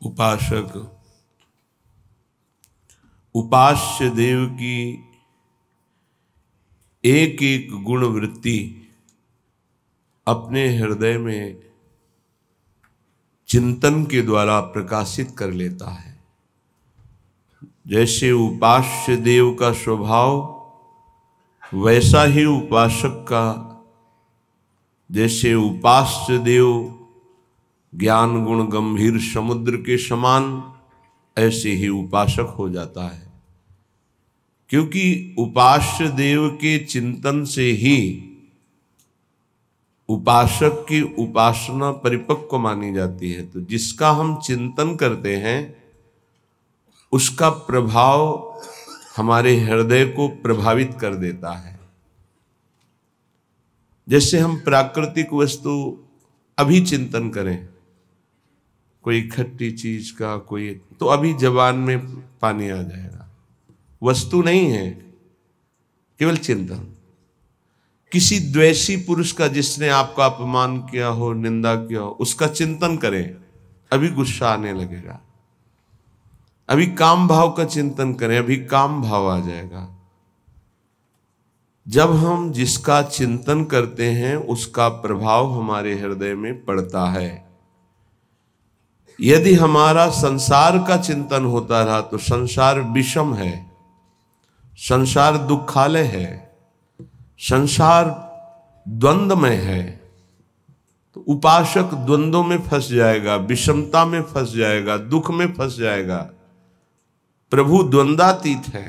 उपासक उपास्य देव की एक एक गुण वृत्ति अपने हृदय में चिंतन के द्वारा प्रकाशित कर लेता है। जैसे उपास्य देव का स्वभाव वैसा ही उपासक का, जैसे उपास्य देव ज्ञान गुण गंभीर समुद्र के समान, ऐसे ही उपासक हो जाता है। क्योंकि उपास्य देव के चिंतन से ही उपासक की उपासना परिपक्व मानी जाती है। तो जिसका हम चिंतन करते हैं उसका प्रभाव हमारे हृदय को प्रभावित कर देता है। जैसे हम प्राकृतिक वस्तु अभी चिंतन करें, कोई खट्टी चीज का, कोई तो अभी जबान में पानी आ जाएगा। वस्तु नहीं है, केवल चिंतन। किसी द्वेषी पुरुष का जिसने आपका अपमान किया हो, निंदा किया हो, उसका चिंतन करें, अभी गुस्सा आने लगेगा। अभी काम भाव का चिंतन करें, अभी काम भाव आ जाएगा। जब हम जिसका चिंतन करते हैं उसका प्रभाव हमारे हृदय में पड़ता है। यदि हमारा संसार का चिंतन होता रहा तो संसार विषम है, संसार दुखालय है, संसार द्वंद्वमय है। तो उपासक द्वंद्वों में फंस जाएगा, विषमता में फंस जाएगा, दुख में फंस जाएगा। प्रभु द्वंद्वातीत है,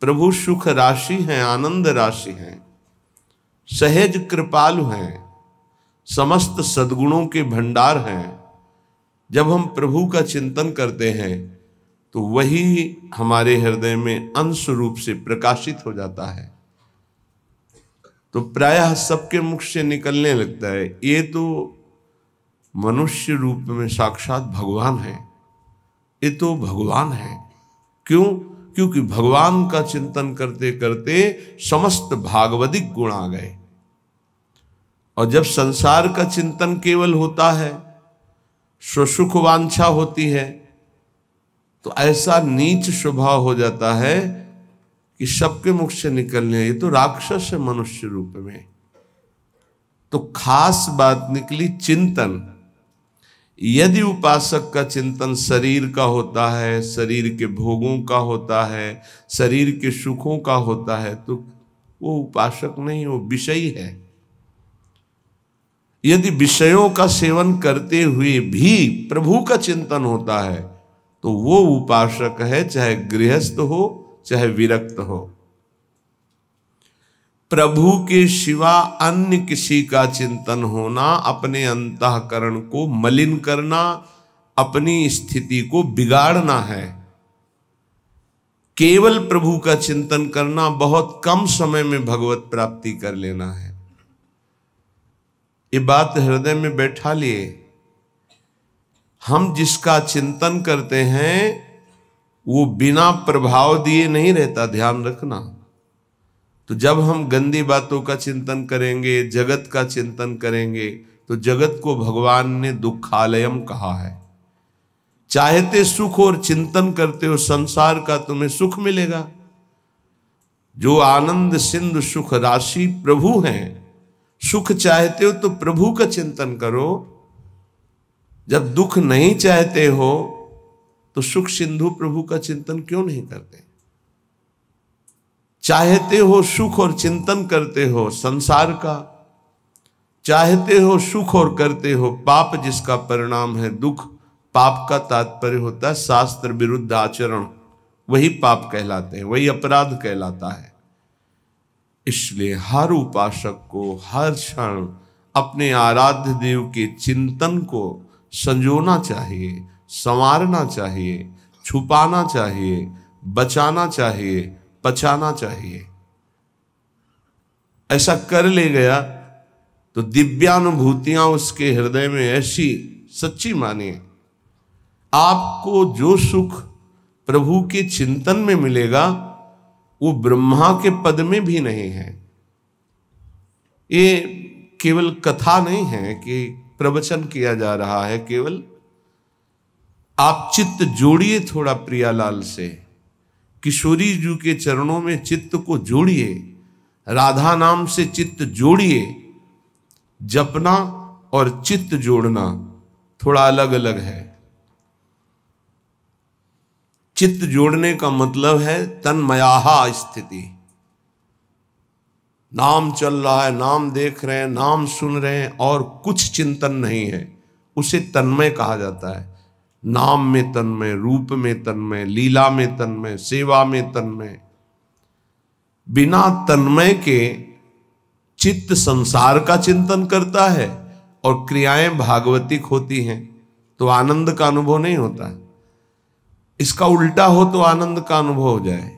प्रभु सुख राशि हैं, आनंद राशि हैं, सहज कृपालु हैं, समस्त सद्गुणों के भंडार हैं। जब हम प्रभु का चिंतन करते हैं तो वही हमारे हृदय में अंश रूप से प्रकाशित हो जाता है। तो प्रायः सबके मुख से निकलने लगता है, ये तो मनुष्य रूप में साक्षात भगवान है, ये तो भगवान है। क्यों? क्योंकि भगवान का चिंतन करते करते समस्त भागवतिक गुण आ गए। और जब संसार का चिंतन केवल होता है, स्वसुख वांछा होती है, तो ऐसा नीच स्वभाव हो जाता है कि सबके मुख से निकलने, ये तो राक्षस है मनुष्य रूप में। तो खास बात निकली चिंतन। यदि उपासक का चिंतन शरीर का होता है, शरीर के भोगों का होता है, शरीर के सुखों का होता है, तो वो उपासक नहीं, वो विषयी है। यदि विषयों का सेवन करते हुए भी प्रभु का चिंतन होता है तो वो उपासक है, चाहे गृहस्थ हो चाहे विरक्त हो। प्रभु के सिवा अन्य किसी का चिंतन होना अपने अंतःकरण को मलिन करना, अपनी स्थिति को बिगाड़ना है। केवल प्रभु का चिंतन करना, बहुत कम समय में भगवत प्राप्ति कर लेना है। ये बात हृदय में बैठा लिए। हम जिसका चिंतन करते हैं वो बिना प्रभाव दिए नहीं रहता, ध्यान रखना। तो जब हम गंदी बातों का चिंतन करेंगे, जगत का चिंतन करेंगे, तो जगत को भगवान ने दुखालयम कहा है। चाहते सुख और चिंतन करते हो संसार का, तुम्हें सुख मिलेगा। जो आनंद सिंधु सुख राशि प्रभु हैं, सुख चाहते हो तो प्रभु का चिंतन करो। जब दुख नहीं चाहते हो तो सुख सिंधु प्रभु का चिंतन क्यों नहीं करते? चाहते हो सुख और चिंतन करते हो संसार का, चाहते हो सुख और करते हो पाप, जिसका परिणाम है दुख। पाप का तात्पर्य होता है शास्त्र विरुद्ध आचरण, वही पाप कहलाते हैं, वही अपराध कहलाता है। इसलिए हर उपासक को हर क्षण अपने आराध्य देव के चिंतन को संजोना चाहिए, संवारना चाहिए, छुपाना चाहिए, बचाना चाहिए, पचाना चाहिए। ऐसा कर ले गया तो दिव्यानुभूतियां उसके हृदय में ऐसी सच्ची मानिए। आपको जो सुख प्रभु के चिंतन में मिलेगा वो ब्रह्मा के पद में भी नहीं है। ये केवल कथा नहीं है कि प्रवचन किया जा रहा है केवल, आप चित्त जोड़िए थोड़ा प्रियालाल से, किशोरी जी के चरणों में चित्त को जोड़िए, राधा नाम से चित्त जोड़िए। जपना और चित्त जोड़ना थोड़ा अलग अलग है। चित्त जोड़ने का मतलब है तन्मयाहा स्थिति। नाम चल रहा है, नाम देख रहे हैं, नाम सुन रहे हैं और कुछ चिंतन नहीं है, उसे तन्मय कहा जाता है। नाम में तन्मय, रूप में तन्मय, लीला में तन्मय, सेवा में तन्मय। बिना तन्मय के चित्त संसार का चिंतन करता है और क्रियाएं भागवतिक होती हैं तो आनंद का अनुभव नहीं होता। इसका उल्टा हो तो आनंद का अनुभव हो जाए।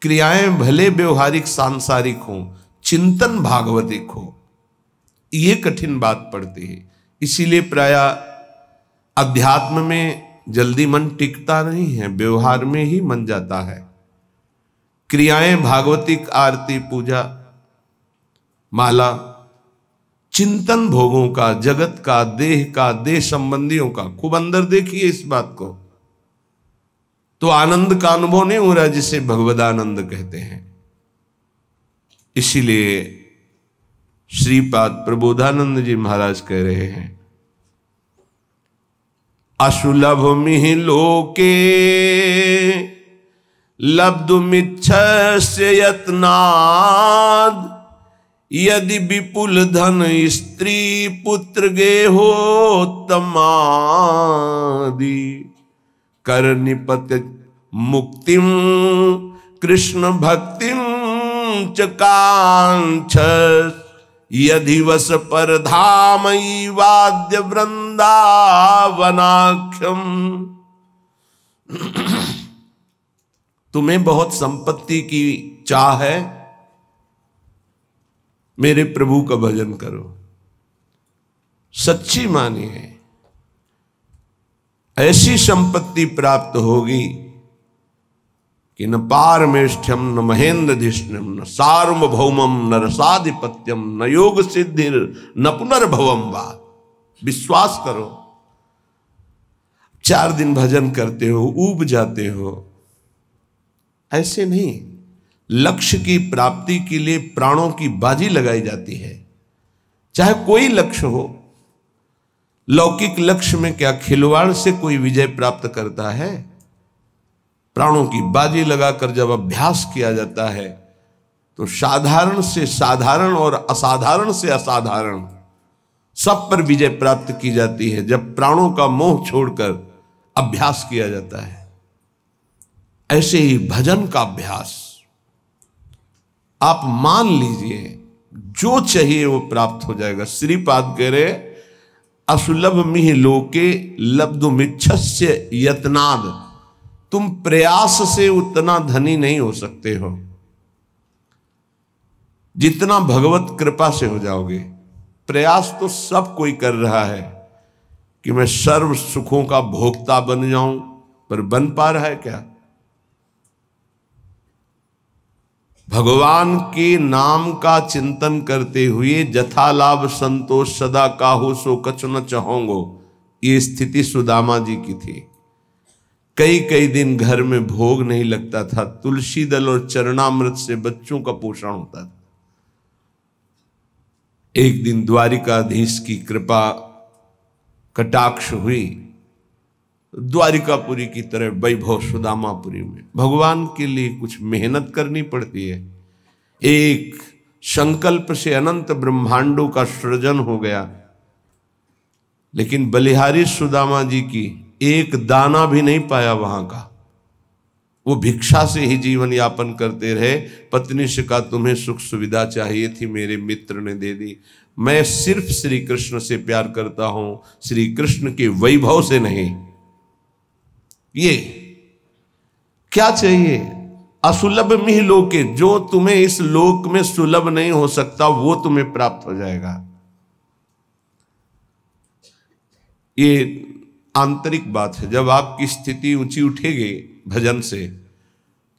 क्रियाएं भले व्यवहारिक सांसारिक हो, चिंतन भागवतिक हो, ये कठिन बात पड़ती है। इसीलिए प्राय अध्यात्म में जल्दी मन टिकता नहीं है, व्यवहार में ही मन जाता है। क्रियाएं भागवतिक, आरती, पूजा, माला, चिंतन भोगों का, जगत का, देह का, देह संबंधियों का, खूब अंदर देखिए इस बात को, तो आनंद का अनुभव नहीं हो रहा जिसे भगवदानंद कहते हैं। इसीलिए श्रीपाद प्रबोधानंद जी महाराज कह रहे हैं, अशुलभ मिहि लोके लब्धुमिच्छस्य यत्नाद, यदि विपुल धन स्त्री पुत्र गेहोत्तमादि, कर निपत मुक्तिम कृष्ण भक्तिम च कांक्षस, यदि वस पर धामई वाद्य वृंदावनाख्यम। तुम्हें बहुत संपत्ति की चाह है, मेरे प्रभु का भजन करो। सच्ची मानिए, ऐसी संपत्ति प्राप्त होगी कि न पारमेष्ठ्यम न महेंद्रधिष्ण्यम न सार्वभौमम न रसाधिपत्यम न योग सिद्धिर न पुनर्भवम वा। विश्वास करो। 4 दिन भजन करते हो, ऊब जाते हो, ऐसे नहीं। लक्ष्य की प्राप्ति के लिए प्राणों की बाजी लगाई जाती है, चाहे कोई लक्ष्य हो। लौकिक लक्ष्य में क्या खिलवाड़ से कोई विजय प्राप्त करता है? प्राणों की बाजी लगाकर जब अभ्यास किया जाता है तो साधारण से साधारण और असाधारण से असाधारण सब पर विजय प्राप्त की जाती है, जब प्राणों का मोह छोड़कर अभ्यास किया जाता है। ऐसे ही भजन का अभ्यास आप मान लीजिए, जो चाहिए वो प्राप्त हो जाएगा। श्रीपाद कह रहे, असुलभ मिहि लोके लब्धुमिच्छस्य यत्नाद। तुम प्रयास से उतना धनी नहीं हो सकते हो जितना भगवत कृपा से हो जाओगे। प्रयास तो सब कोई कर रहा है कि मैं सर्व सुखों का भोक्ता बन जाऊं, पर बन पा रहा है क्या? भगवान के नाम का चिंतन करते हुए जथा लाभ संतोष सदा काहू सो कछु न चाहोंगो, ये स्थिति सुदामा जी की थी। कई कई दिन घर में भोग नहीं लगता था, तुलसी दल और चरणामृत से बच्चों का पोषण होता था। एक दिन द्वारिकाधीश की कृपा कटाक्ष हुई, द्वारिकापुरी की तरह वैभव सुदामापुरी में। भगवान के लिए कुछ मेहनत करनी पड़ती है। एक संकल्प से अनंत ब्रह्मांडों का सृजन हो गया, लेकिन बलिहारी सुदामा जी की एक दाना भी नहीं पाया वहां का। वो भिक्षा से ही जीवन यापन करते रहे। पत्नी से कहा, तुम्हें सुख सुविधा चाहिए थी, मेरे मित्र ने दे दी। मैं सिर्फ श्री कृष्ण से प्यार करता हूं, श्री कृष्ण के वैभव से नहीं। ये क्या चाहिए? असुलभ मिहि लोके, जो तुम्हें इस लोक में सुलभ नहीं हो सकता वो तुम्हें प्राप्त हो जाएगा। ये आंतरिक बात है। जब आपकी स्थिति ऊंची उठेगी भजन से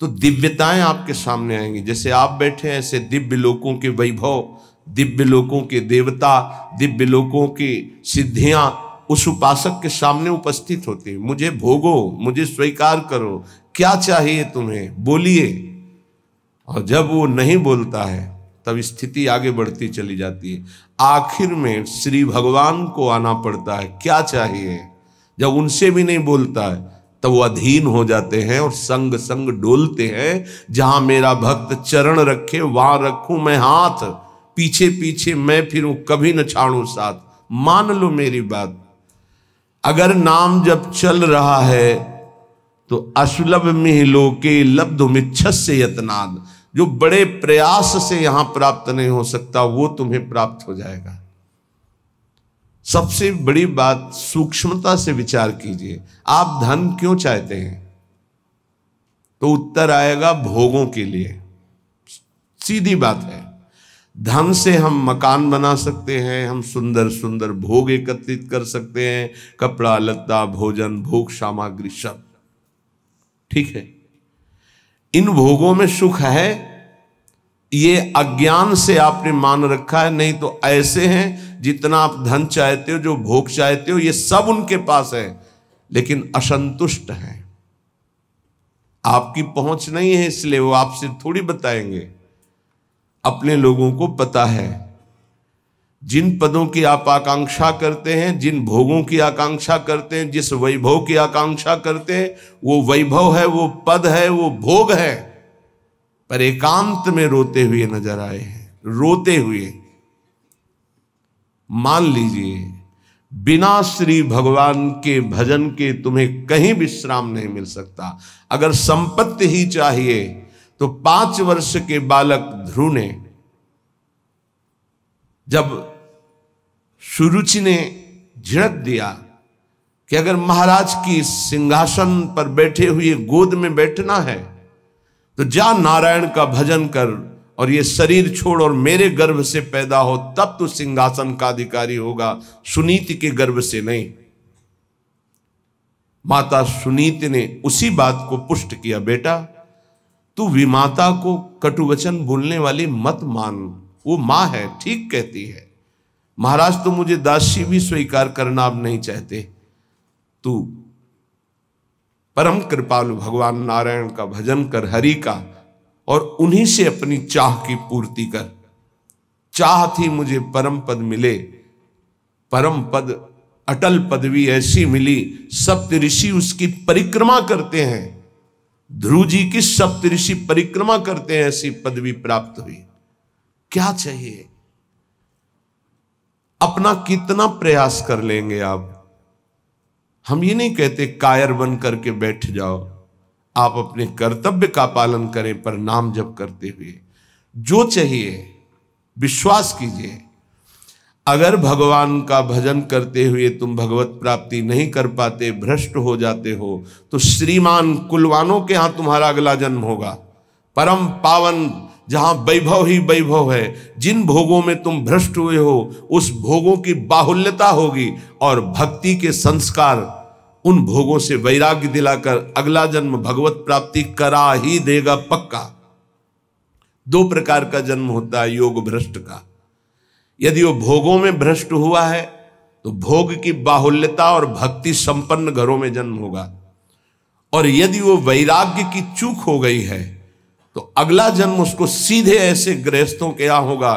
तो दिव्यताएं आपके सामने आएंगी। जैसे आप बैठे हैं ऐसे दिव्य लोकों के वैभव, दिव्य लोकों के देवता, दिव्य लोकों की सिद्धियां उस उपासक के सामने उपस्थित होती है। मुझे भोगो, मुझे स्वीकार करो, क्या चाहिए तुम्हें, बोलिए। और जब वो नहीं बोलता है तब स्थिति आगे बढ़ती चली जाती है। आखिर में श्री भगवान को आना पड़ता है, क्या चाहिए। जब उनसे भी नहीं बोलता है तब वो अधीन हो जाते हैं और संग संग डोलते हैं। जहां मेरा भक्त चरण रखे वहां रखूं मैं हाथ, पीछे पीछे मैं फिरूं कभी न छाड़ूं साथ। मान लो मेरी बात, अगर नाम जब चल रहा है तो असुलभ में लोके लब्धुमिच्छस्य यत्नाद, जो बड़े प्रयास से यहां प्राप्त नहीं हो सकता वो तुम्हें प्राप्त हो जाएगा। सबसे बड़ी बात, सूक्ष्मता से विचार कीजिए। आप धन क्यों चाहते हैं? तो उत्तर आएगा भोगों के लिए। सीधी बात है। धन से हम मकान बना सकते हैं, हम सुंदर सुंदर भोग एकत्रित कर सकते हैं, कपड़ा लत्ता भोजन भोग सामग्री सब ठीक है। इन भोगों में सुख है, ये अज्ञान से आपने मान रखा है। नहीं तो ऐसे हैं जितना आप धन चाहते हो, जो भोग चाहते हो, ये सब उनके पास है लेकिन असंतुष्ट हैं। आपकी पहुंच नहीं है इसलिए वो आपसे थोड़ी बताएंगे। अपने लोगों को पता है, जिन पदों की आप आकांक्षा करते हैं, जिन भोगों की आकांक्षा करते हैं, जिस वैभव की आकांक्षा करते हैं, वो वैभव है, वो पद है, वो भोग है, पर एकांत में रोते हुए नजर आए हैं। रोते हुए। मान लीजिए बिना श्री भगवान के भजन के तुम्हें कहीं विश्राम नहीं मिल सकता। अगर संपत्ति ही चाहिए तो 5 वर्ष के बालक ध्रुव ने, जब सुरुचि ने झिड़क दिया कि अगर महाराज की सिंहासन पर बैठे हुए गोद में बैठना है तो जा नारायण का भजन कर और ये शरीर छोड़ और मेरे गर्भ से पैदा हो, तब तो सिंहासन का अधिकारी होगा, सुनीति के गर्भ से नहीं। माता सुनीति ने उसी बात को पुष्ट किया, बेटा तू विमाता को कटुवचन बोलने वाली मत मान, वो मां है, ठीक कहती है। महाराज तो मुझे दासी भी स्वीकार करना अब नहीं चाहते, तू परम कृपालु भगवान नारायण का भजन कर, हरि का, और उन्हीं से अपनी चाह की पूर्ति कर। चाह थी मुझे परम पद मिले, परम पद अटल पदवी ऐसी मिली, सप्त ऋषि उसकी परिक्रमा करते हैं। ध्रुव जी की सप्त ऋषि परिक्रमा करते हैं, ऐसी पदवी प्राप्त हुई। क्या चाहिए? अपना कितना प्रयास कर लेंगे आप? हम ये नहीं कहते कायर बन करके बैठ जाओ, आप अपने कर्तव्य का पालन करें, पर नाम जप करते हुए जो चाहिए विश्वास कीजिए। अगर भगवान का भजन करते हुए तुम भगवत प्राप्ति नहीं कर पाते, भ्रष्ट हो जाते हो, तो श्रीमान कुलवानों के यहां तुम्हारा अगला जन्म होगा। परम पावन जहां वैभव ही वैभव है, जिन भोगों में तुम भ्रष्ट हुए हो उस भोगों की बाहुल्यता होगी, और भक्ति के संस्कार उन भोगों से वैराग्य दिलाकर अगला जन्म भगवत प्राप्ति करा ही देगा पक्का। 2 प्रकार का जन्म होता है योग भ्रष्ट का। यदि वो भोगों में भ्रष्ट हुआ है तो भोग की बाहुल्यता और भक्ति संपन्न घरों में जन्म होगा, और यदि वो वैराग्य की चूक हो गई है तो अगला जन्म उसको सीधे ऐसे गृहस्थों के यहां होगा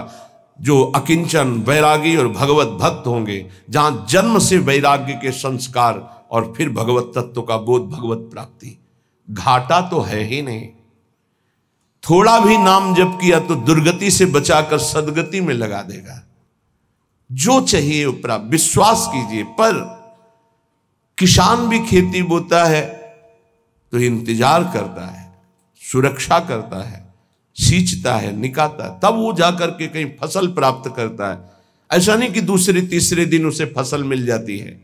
जो अकिंचन वैरागी और भगवत भक्त होंगे, जहां जन्म से वैराग्य के संस्कार और फिर भगवत तत्व का बोध, भगवत प्राप्ति। घाटा तो है ही नहीं। थोड़ा भी नाम जप किया तो दुर्गति से बचाकर सदगति में लगा देगा। जो चाहिए वो प्राप्त, विश्वास कीजिए। पर किसान भी खेती बोता है तो इंतजार करता है, सुरक्षा करता है, सींचता है, निकालता है, तब वो जाकर के कहीं फसल प्राप्त करता है। ऐसा नहीं कि दूसरे तीसरे दिन उसे फसल मिल जाती है।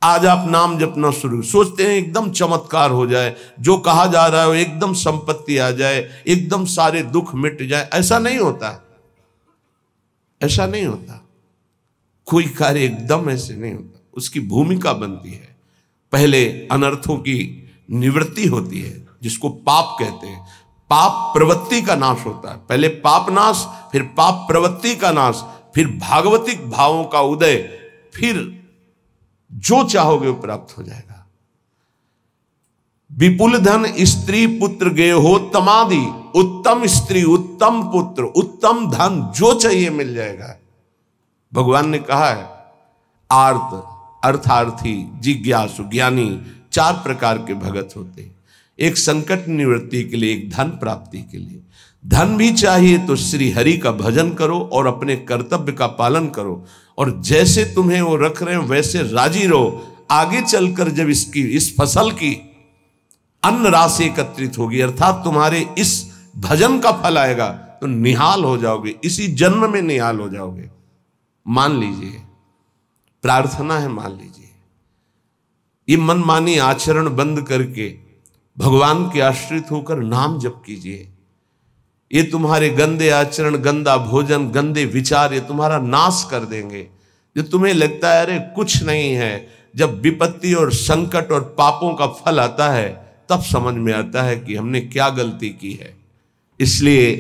आज आप नाम जपना शुरू, सोचते हैं एकदम चमत्कार हो जाए, जो कहा जा रहा है एकदम संपत्ति आ जाए, एकदम सारे दुख मिट जाए। ऐसा नहीं होता, ऐसा नहीं होता। कोई कार्य एकदम ऐसे नहीं होता, उसकी भूमिका बनती है। पहले अनर्थों की निवृत्ति होती है, जिसको पाप कहते हैं। पाप प्रवृत्ति का नाश होता है। पहले पाप नाश, फिर पाप प्रवृत्ति का नाश, फिर भागवतिक भावों का उदय, फिर जो चाहोगे वो प्राप्त हो जाएगा। विपुल धन स्त्री पुत्र गे हो तमादि, उत्तम स्त्री उत्तम पुत्र उत्तम धन जो चाहिए मिल जाएगा। भगवान ने कहा है आर्त अर्थार्थी जिज्ञासु ज्ञानी 4 प्रकार के भगत होते हैं। एक संकट निवृत्ति के लिए, एक धन प्राप्ति के लिए। धन भी चाहिए तो श्री हरि का भजन करो और अपने कर्तव्य का पालन करो, और जैसे तुम्हें वो रख रहे हैं वैसे राजी रहो। आगे चलकर जब इस फसल की अन्न राशि एकत्रित होगी, अर्थात तुम्हारे इस भजन का फल आएगा, तो निहाल हो जाओगे, इसी जन्म में निहाल हो जाओगे। मान लीजिए, प्रार्थना है, मान लीजिए। ये मनमानी आचरण बंद करके भगवान के आश्रित होकर नाम जप कीजिए। ये तुम्हारे गंदे आचरण, गंदा भोजन, गंदे विचार ये तुम्हारा नाश कर देंगे। जो तुम्हें लगता है अरे कुछ नहीं है, जब विपत्ति और संकट और पापों का फल आता है तब समझ में आता है कि हमने क्या गलती की है। इसलिए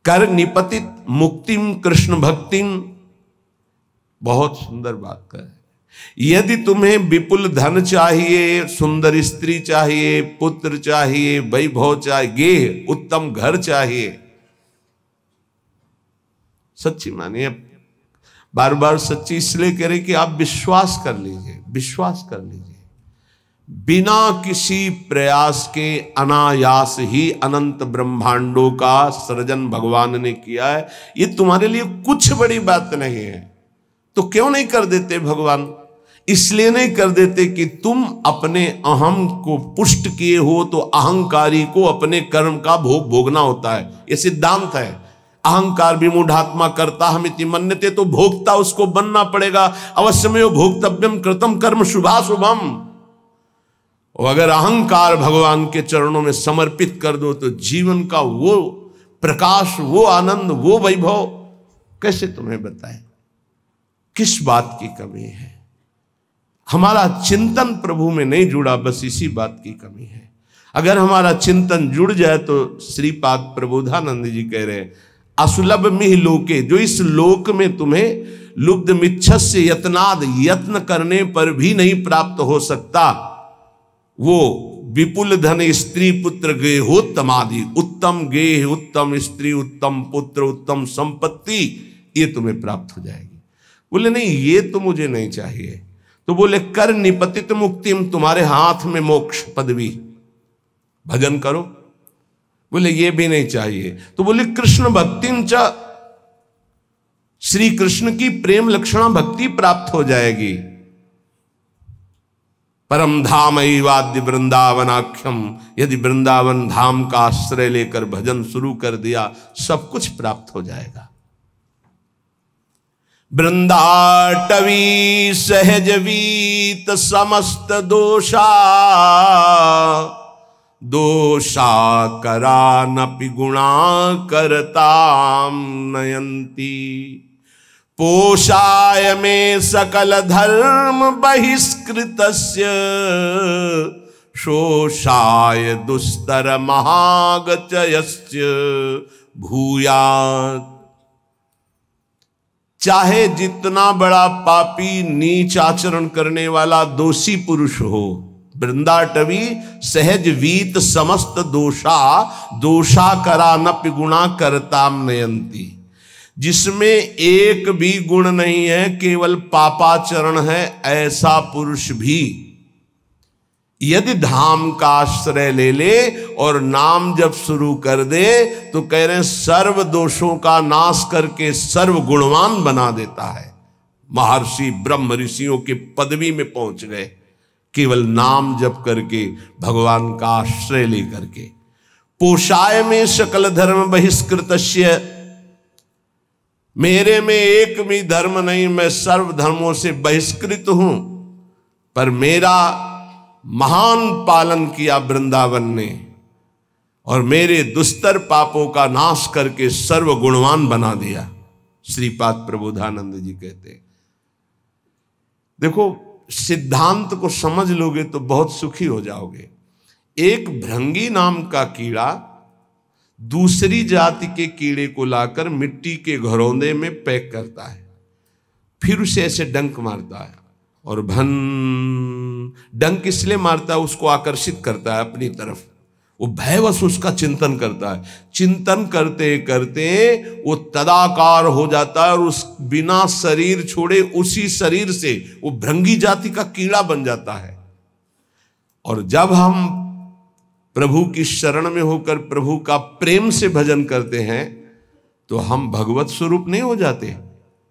कर निपतित मुक्तिम कृष्ण भक्तिम, बहुत सुंदर बात है। यदि तुम्हें विपुल धन चाहिए, सुंदर स्त्री चाहिए, पुत्र चाहिए, वैभव चाहिए, उत्तम घर चाहिए, सच्ची मानिए, बार बार सच्ची इसलिए कह रहे कि आप विश्वास कर लीजिए, विश्वास कर लीजिए। बिना किसी प्रयास के अनायास ही अनंत ब्रह्मांडों का सृजन भगवान ने किया है। ये तुम्हारे लिए कुछ बड़ी बात नहीं है, तो क्यों नहीं कर देते भगवान? इसलिए नहीं कर देते कि तुम अपने अहम को पुष्ट किए हो, तो अहंकारी को अपने कर्म का भोग भोगना होता है। ये सिद्धांत है। अहंकार विमूढ़ात्मा कर्ता हमिति मन्यते, तो भोगता उसको बनना पड़ेगा। अवश्यमेव भोक्तव्यम कृतम कर्म शुभाशुभम। और अगर अहंकार भगवान के चरणों में समर्पित कर दो तो जीवन का वो प्रकाश, वो आनंद, वो वैभव कैसे तुम्हें बताएं? किस बात की कमी है? हमारा चिंतन प्रभु में नहीं जुड़ा, बस इसी बात की कमी है। अगर हमारा चिंतन जुड़ जाए तो श्रीपाद प्रबोधानंद जी कह रहे हैं असुलभ मिह लोके, जो इस लोक में तुम्हें लुब्ध मिच्छस्य यत्नाद, यत्न करने पर भी नहीं प्राप्त हो सकता, वो विपुल धन स्त्री पुत्र गेहो तमादि, उत्तम गेह, उत्तम स्त्री, उत्तम पुत्र, उत्तम संपत्ति, ये तुम्हें प्राप्त हो जाएगी। बोले नहीं ये तो मुझे नहीं चाहिए। तो बोले कर निपतित मुक्तिम, तुम्हारे हाथ में मोक्ष पदवी, भजन करो। बोले ये भी नहीं चाहिए। तो बोले कृष्ण भक्तिम च, श्री कृष्ण की प्रेम लक्षणा भक्ति प्राप्त हो जाएगी। परम धाम वाद्य वृंदावनाख्यम, यदि वृंदावन धाम का आश्रय लेकर भजन शुरू कर दिया सब कुछ प्राप्त हो जाएगा। वृंदाटवी सहज वीत समस्त दोषा, दोषा करानपि गुणा करताम नयंती, पोषाय में सकल धर्म बहिष्कृतस्य, शोषाय दुस्तर महागचयस्य भूयात्। चाहे जितना बड़ा पापी, नीच आचरण करने वाला दोषी पुरुष हो, वृंदाटवी सहज वीत समस्त दोषा, दोषा करानपि गुणा करताम नयंती, जिसमें एक भी गुण नहीं है, केवल पापाचरण है, ऐसा पुरुष भी यदि धाम का आश्रय ले ले और नाम जब शुरू कर दे तो कह रहे हैं सर्व दोषों का नाश करके सर्व गुणवान बना देता है। महर्षि ब्रह्म ऋषियों के पदवी में पहुंच गए केवल नाम जप करके, भगवान का आश्रय लेकर के। पोषाय में सकल धर्म बहिष्कृतस्य, मेरे में एक भी धर्म नहीं, मैं सर्व धर्मों से बहिष्कृत हूं, पर मेरा महान पालन किया वृंदावन ने और मेरे दुस्तर पापों का नाश करके सर्व गुणवान बना दिया। श्रीपाद प्रबोधानंद जी कहते हैं। देखो सिद्धांत को समझ लोगे तो बहुत सुखी हो जाओगे। एक भृंगी नाम का कीड़ा दूसरी जाति के कीड़े को लाकर मिट्टी के घरौंदे में पैक करता है, फिर उसे ऐसे डंक मारता है और भन डंक इसलिए मारता है, उसको आकर्षित करता है अपनी तरफ, वो भयवश उसका चिंतन करता है। चिंतन करते करते वो तदाकार हो जाता है और उस बिना शरीर छोड़े उसी शरीर से वो भृंगी जाति का कीड़ा बन जाता है। और जब हम प्रभु की शरण में होकर प्रभु का प्रेम से भजन करते हैं तो हम भगवत स्वरूप नहीं हो जाते।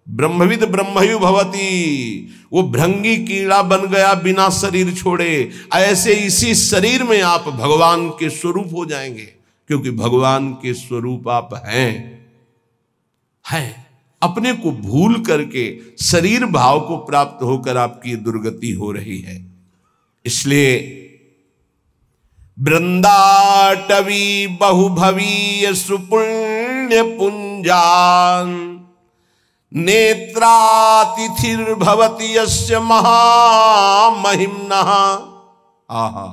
ब्रह्मविद ब्रह्मयु भवति, वो भृंगी कीड़ा बन गया बिना शरीर छोड़े। ऐसे इसी शरीर में आप भगवान के स्वरूप हो जाएंगे, क्योंकि भगवान के स्वरूप आप हैं। अपने को भूल करके शरीर भाव को प्राप्त होकर आपकी दुर्गति हो रही है। इसलिए वृंदाटवी बहुभवीय सुपुण्य पुंजान नेत्रातिथिर्भवति यस्य महामहिम्नः। आहा,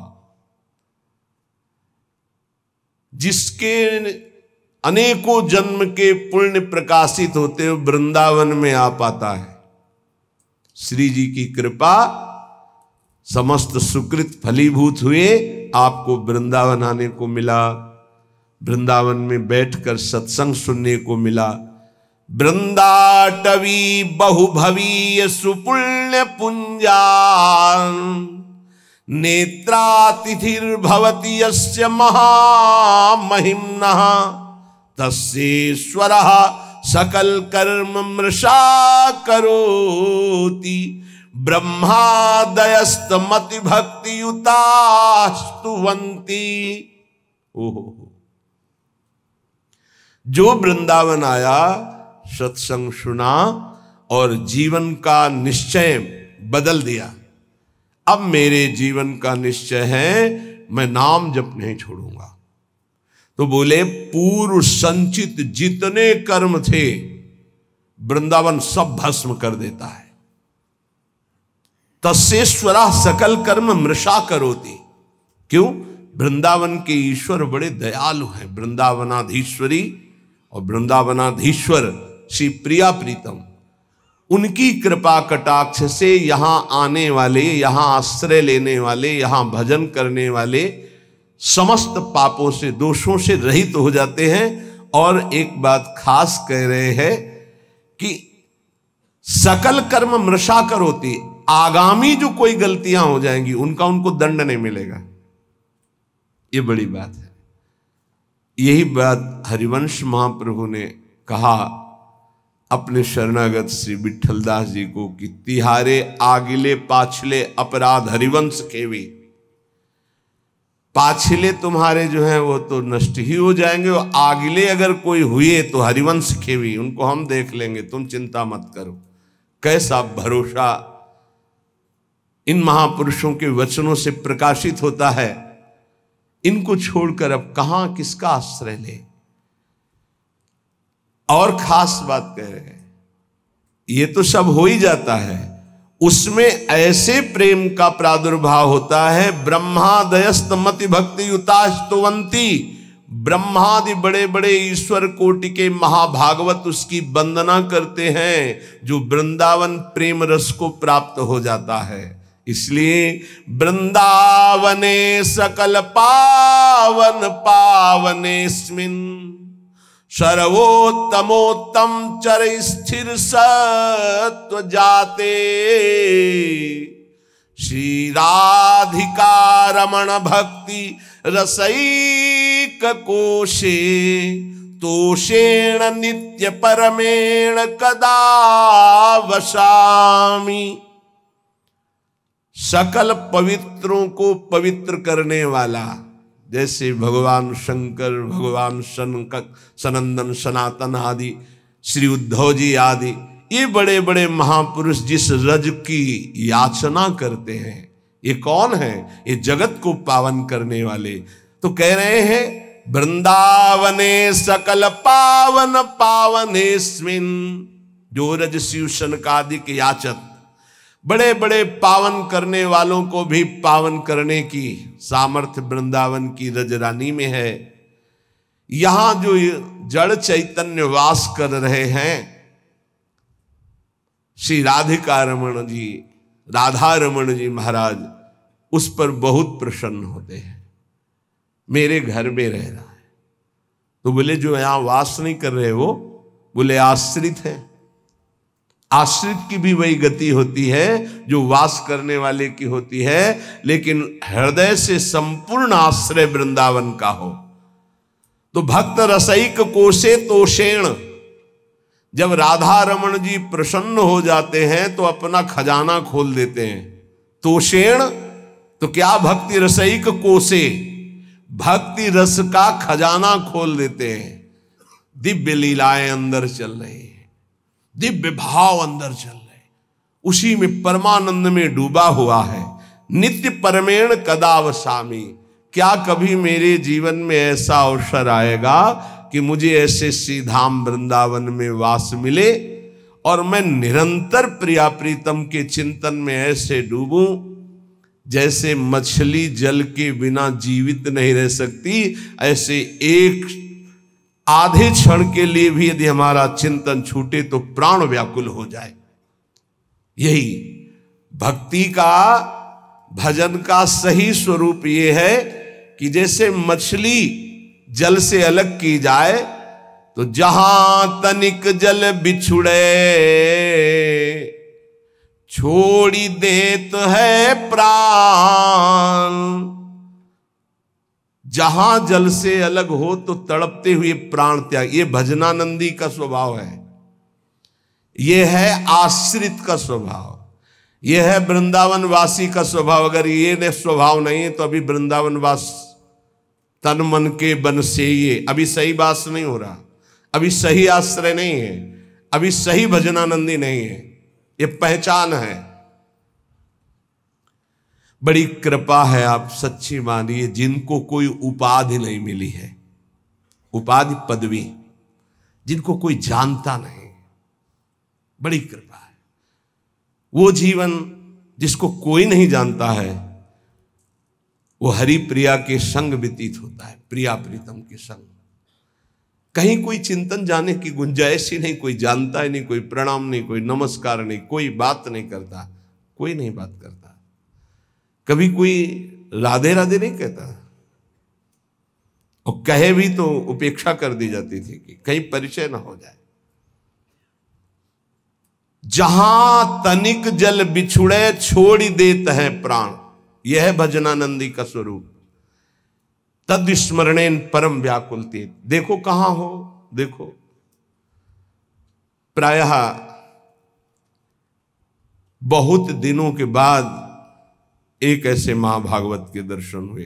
जिसके अनेकों जन्म के पुण्य प्रकाशित होते हुए वृंदावन में आ पाता है। श्री जी की कृपा, समस्त सुकृत फलीभूत हुए, आपको वृंदावन आने को मिला, वृंदावन में बैठकर सत्संग सुनने को मिला। वृंदाटवी बहुभवीय सुपुण्य पुंजान नेत्रातिथिर्भवति यस्य महामहिम्नः तस्येश्वरः सकल कर्म मृषा करोति ब्रह्मादयस्तमति भक्ति युतास्तुवन्ति। ओहो, जो वृंदावन आया, सत्संग सुना और जीवन का निश्चय बदल दिया। अब मेरे जीवन का निश्चय है मैं नाम जप नहीं छोड़ूंगा। तो बोले पूर्व संचित जितने कर्म थे वृंदावन सब भस्म कर देता है। तस्येश्वरा सकल कर्म मृषा करोति। क्यों? वृंदावन के ईश्वर बड़े दयालु हैं। वृंदावनाधीश्वरी और वृंदावनाधीश्वर श्री प्रिया प्रीतम, उनकी कृपा कटाक्ष से यहां आने वाले, यहां आश्रय लेने वाले, यहां भजन करने वाले समस्त पापों से, दोषों से रहित हो जाते हैं। और एक बात खास कह रहे हैं कि सकल कर्म मृषा करोति, आगामी जो कोई गलतियां हो जाएंगी उनका उनको दंड नहीं मिलेगा। ये बड़ी बात है। यही बात हरिवंश महाप्रभु ने कहा अपने शरणागत श्री विठलदास जी को कि तिहारे आगिले पाछले अपराध हरिवंश खेवी। पाछले तुम्हारे जो हैं वो तो नष्ट ही हो जाएंगे, और आगिले अगर कोई हुए तो हरिवंश खेवी, उनको हम देख लेंगे, तुम चिंता मत करो। कैसा भरोसा इन महापुरुषों के वचनों से प्रकाशित होता है। इनको छोड़कर अब कहां किसका आश्रय ले। और खास बात कह रहे हैं, ये तो सब हो ही जाता है, उसमें ऐसे प्रेम का प्रादुर्भाव होता है। ब्रह्मादयस्तमति भक्ति युतास्तुवन्ति, ब्रह्मादि बड़े बड़े ईश्वर कोटि के महाभागवत उसकी वंदना करते हैं, जो वृंदावन प्रेम रस को प्राप्त हो जाता है। इसलिए वृंदावने सकल पावन पावनेस्मिन् सर्वोत्तमोत्तम चर स्थिर सत्व जाते श्री राधिका रमण भक्ति रसैक कोशे तोषेण नित्य परमेण कदा वसामि। सकल पवित्रों को पवित्र करने वाला, जैसे भगवान शंकर, भगवान सनंदन सनातन आदि, श्री उद्धव जी आदि, ये बड़े बड़े महापुरुष जिस रज की याचना करते हैं, ये कौन है? ये जगत को पावन करने वाले। तो कह रहे हैं वृंदावने सकल पावन पावनेस्मिन्, जो रज शिव सनकादिक याचक, बड़े बड़े पावन करने वालों को भी पावन करने की सामर्थ्य वृंदावन की रजरानी में है। यहां जो जड़ चैतन्य वास कर रहे हैं, श्री राधिका रमण जी, राधा रमन जी महाराज उस पर बहुत प्रसन्न होते हैं। मेरे घर में रह रहा है। तो बोले जो यहां वास नहीं कर रहे वो, बोले आश्रित है। आश्रित की भी वही गति होती है जो वास करने वाले की होती है, लेकिन हृदय से संपूर्ण आश्रय वृंदावन का हो। तो भक्त रसैक कोशे तोषेण, जब राधा रमन जी प्रसन्न हो जाते हैं तो अपना खजाना खोल देते हैं। तोषेण तो क्या, भक्ति रसैक कोशे, भक्ति रस का खजाना खोल देते हैं। दिव्य लीलाएं अंदर चल रही है, दिव्य भाव अंदर चल रहे, उसी में परमानंद में डूबा हुआ है। नित्य परमेण कदावसामी, क्या कभी मेरे जीवन में ऐसा अवसर आएगा कि मुझे ऐसे श्रीधाम वृंदावन में वास मिले और मैं निरंतर प्रिया प्रीतम के चिंतन में ऐसे डूबूं जैसे मछली जल के बिना जीवित नहीं रह सकती। ऐसे एक आधे क्षण के लिए भी यदि हमारा चिंतन छूटे तो प्राण व्याकुल हो जाए। यही भक्ति का, भजन का सही स्वरूप ये है कि जैसे मछली जल से अलग की जाए तो जहां तनिक जल बिछुड़े छोड़ी देत है प्राण। जहां जल से अलग हो तो तड़पते हुए प्राण त्याग, ये भजनानंदी का स्वभाव है, ये है आश्रित का स्वभाव, ये है वृंदावन वासी का स्वभाव। अगर ये स्वभाव नहीं है तो अभी वृंदावन वास तन मन के बन से ये अभी सही बात नहीं हो रहा, अभी सही आश्रय नहीं है, अभी सही भजनानंदी नहीं है। ये पहचान है। बड़ी कृपा है, आप सच्ची मानिए, जिनको कोई उपाधि नहीं मिली है, उपाधि पदवी, जिनको कोई जानता नहीं, बड़ी कृपा है। वो जीवन जिसको कोई नहीं जानता है वो हरि प्रिया के संग व्यतीत होता है, प्रिया प्रीतम के संग। कहीं कोई चिंतन जाने की गुंजाइश ही नहीं, कोई जानता ही नहीं, कोई प्रणाम नहीं, कोई नमस्कार नहीं, कोई बात नहीं करता, कोई नहीं बात करता, कभी कोई राधे राधे नहीं कहता, और कहे भी तो उपेक्षा कर दी जाती थी कि कहीं परिचय ना हो जाए। जहां तनिक जल बिछुड़े छोड़ी देत है प्राण, यह है भजनानंदी का स्वरूप। तद स्मरणेन परम व्याकुलते, देखो कहां हो, देखो प्रायः बहुत दिनों के बाद एक ऐसे महाभागवत के दर्शन हुए,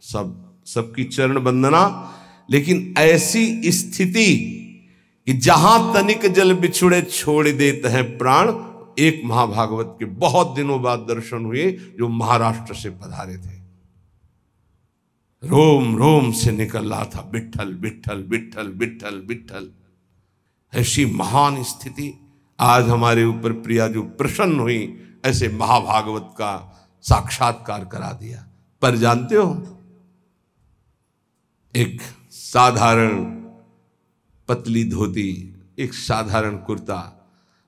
सबकी चरण वंदना, लेकिन ऐसी स्थिति कि जहां तनिक जल बिछुड़े छोड़ देते हैं प्राण। एक महाभागवत के बहुत दिनों बाद दर्शन हुए जो महाराष्ट्र से पधारे थे, रोम रोम से निकल रहा था विठ्ठल विठ्ठल विठ्ठल विठ्ठल विठ्ठल। ऐसी महान स्थिति आज हमारे ऊपर प्रिया जो प्रसन्न हुई, ऐसे महाभागवत का साक्षात्कार करा दिया। पर जानते हो, एक साधारण पतली धोती, एक साधारण कुर्ता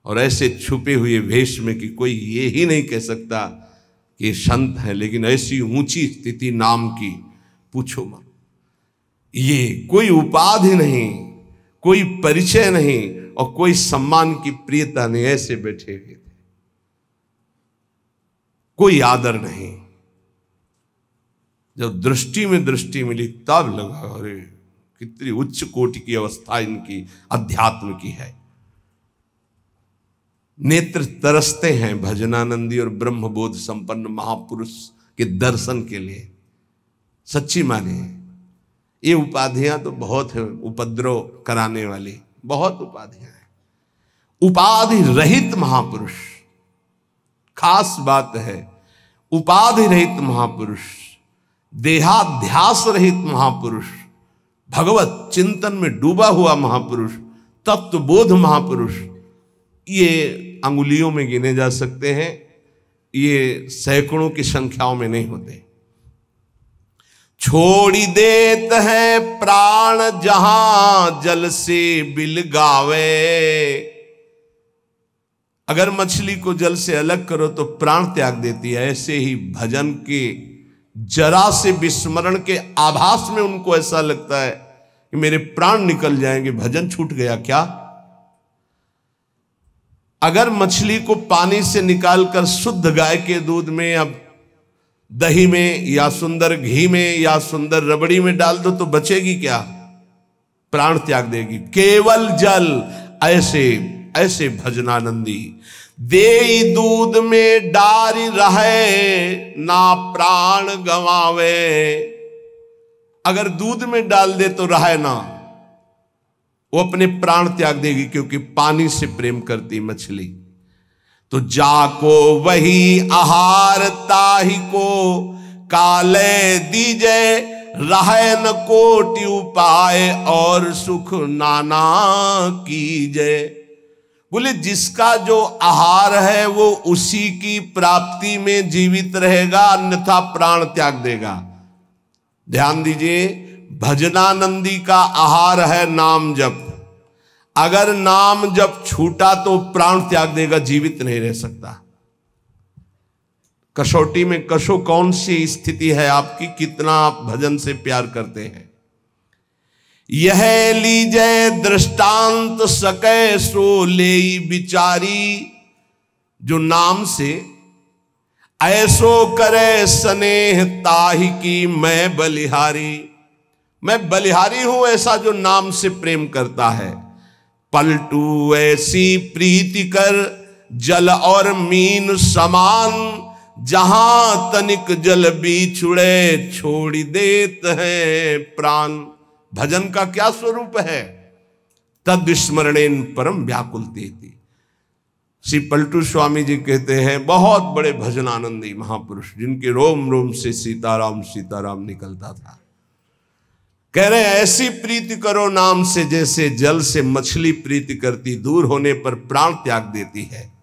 और ऐसे छुपे हुए वेश में कि कोई ये ही नहीं कह सकता कि संत है, लेकिन ऐसी ऊंची स्थिति नाम की पूछो मत। ये कोई उपाधि नहीं, कोई परिचय नहीं और कोई सम्मान की प्रियता नहीं, ऐसे बैठे हुए थे, कोई आदर नहीं। जब दृष्टि में दृष्टि मिली तब लगा अरे कितनी उच्च कोटि की अवस्था इनकी अध्यात्म की है। नेत्र तरसते हैं भजनानंदी और ब्रह्मबोध संपन्न महापुरुष के दर्शन के लिए। सच्ची माने ये उपाधियां तो बहुत है, उपद्रव कराने वाली बहुत उपाधियां हैं। उपाधि रहित महापुरुष, खास बात है, उपाधि रहित महापुरुष, देहाध्यास रहित महापुरुष, भगवत चिंतन में डूबा हुआ महापुरुष, तत्वबोध महापुरुष, ये अंगुलियों में गिने जा सकते हैं, ये सैकड़ों की संख्याओं में नहीं होते। छोड़ी देत है प्राण जहां जल से बिल गावे, अगर मछली को जल से अलग करो तो प्राण त्याग देती है, ऐसे ही भजन के जरा से विस्मरण के आभास में उनको ऐसा लगता है कि मेरे प्राण निकल जाएंगे, भजन छूट गया क्या। अगर मछली को पानी से निकालकर शुद्ध गाय के दूध में, अब दही में, या सुंदर घी में, या सुंदर रबड़ी में डाल दो तो बचेगी क्या? प्राण त्याग देगी। केवल जल, ऐसे ऐसे भजनानंदी दे दूध में डारी रहे, ना प्राण गवावे। अगर दूध में डाल दे तो रहे ना, वो अपने प्राण त्याग देगी, क्योंकि पानी से प्रेम करती मछली। तो जाको वही आहार ताहि को, काले दीजे रहे न कोटि उपाय, और सुख नाना कीजे। बोले जिसका जो आहार है वो उसी की प्राप्ति में जीवित रहेगा, अन्यथा प्राण त्याग देगा। ध्यान दीजिए, भजनानंदी का आहार है नाम जप। अगर नाम जप छूटा तो प्राण त्याग देगा, जीवित नहीं रह सकता। कसौटी में कसो कौन सी स्थिति है आपकी, कितना आप भजन से प्यार करते हैं। यह लीजे दृष्टांत सके सो लेई बिचारी, जो नाम से ऐसो करे स्नेह ताहि की मैं बलिहारी। मैं बलिहारी हूं ऐसा जो नाम से प्रेम करता है। पलटू ऐसी प्रीति कर जल और मीन समान, जहां तनिक जल बिछुड़े छोड़ देत है प्राण। भजन का क्या स्वरूप है? तद स्मरणेन परम व्याकुलतेति। श्री पलटू स्वामी जी कहते हैं, बहुत बड़े भजनानंदी महापुरुष, जिनके रोम रोम से सीताराम सीताराम निकलता था। कह रहे हैं ऐसी प्रीति करो नाम से, जैसे जल से मछली प्रीति करती, दूर होने पर प्राण त्याग देती है।